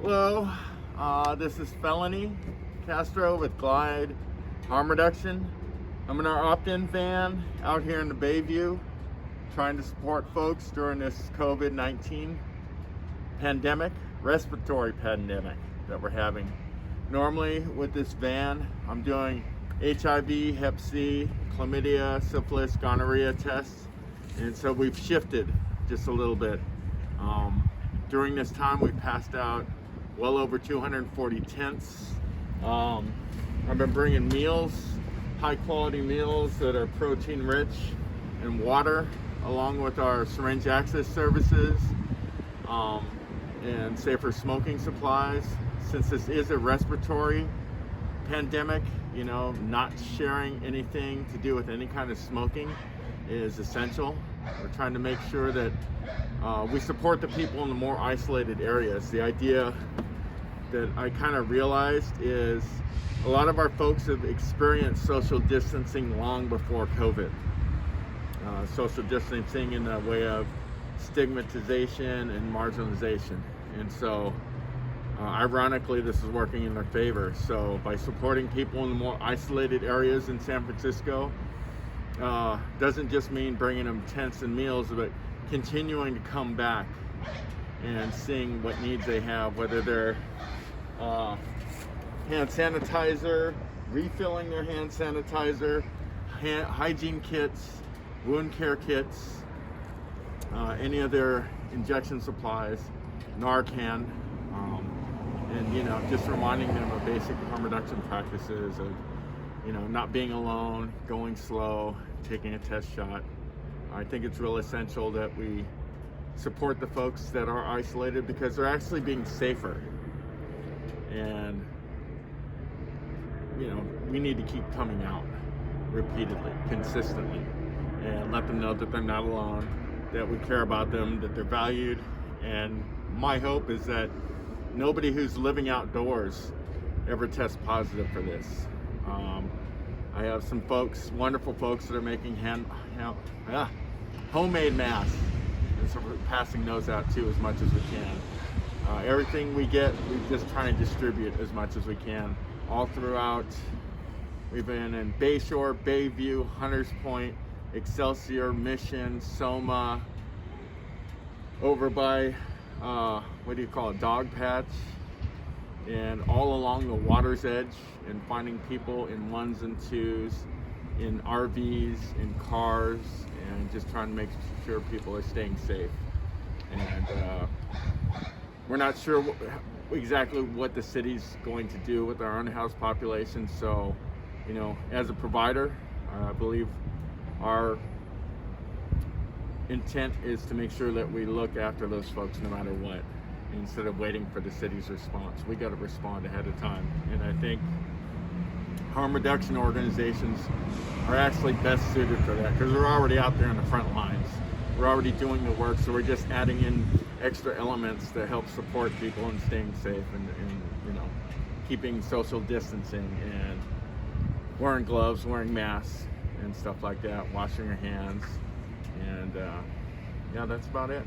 Hello, this is Felony Castro with Glide Harm Reduction. I'm in our opt-in van out here in the Bayview trying to support folks during this COVID-19 pandemic, respiratory pandemic that we're having. Normally with this van, I'm doing HIV, Hep C, chlamydia, syphilis, gonorrhea tests, and so we've shifted just a little bit. During this time, we passed out well over 240 tents. I've been bringing meals, high quality meals that are protein rich, and water, along with our syringe access services, and safer smoking supplies. Since this is a respiratory pandemic, not sharing anything to do with any kind of smoking is essential. We're trying to make sure that we support the people in the more isolated areas. The idea that I kind of realized is a lot of our folks have experienced social distancing long before COVID. Social distancing in the way of stigmatization and marginalization. And so, ironically, this is working in their favor. So by supporting people in the more isolated areas in San Francisco, doesn't just mean bringing them tents and meals, but continuing to come back and seeing what needs they have, whether they're hand sanitizer, refilling their hand sanitizer, hygiene kits, wound care kits, any of their injection supplies, Narcan, and just reminding them of basic harm reduction practices of not being alone, going slow, taking a test shot. I think it's real essential that we support the folks that are isolated because they're actually being safer. And, we need to keep coming out repeatedly, consistently, and let them know that they're not alone, that we care about them, that they're valued. And my hope is that nobody who's living outdoors ever tests positive for this. I have some folks, wonderful folks, that are making homemade masks, and so we're passing those out too as much as we can. Everything we get, we just try and distribute as much as we can all throughout. We've been in Bayshore, Bayview, Hunters Point, Excelsior, Mission, Soma, over by Dog Patch, and all along the water's edge, and finding people in ones and twos, in RVs, in cars, and just trying to make sure people are staying safe. And we're not sure exactly what the city's going to do with our unhoused population. So, as a provider, I believe our intent is to make sure that we look after those folks no matter what, instead of waiting for the city's response. We got to respond ahead of time. And I think harm reduction organizations are actually best suited for that because we're already out there in the front lines. We're already doing the work, so we're just adding in extra elements that help support people in staying safe and keeping social distancing and wearing gloves, wearing masks and stuff like that, washing your hands. And that's about it.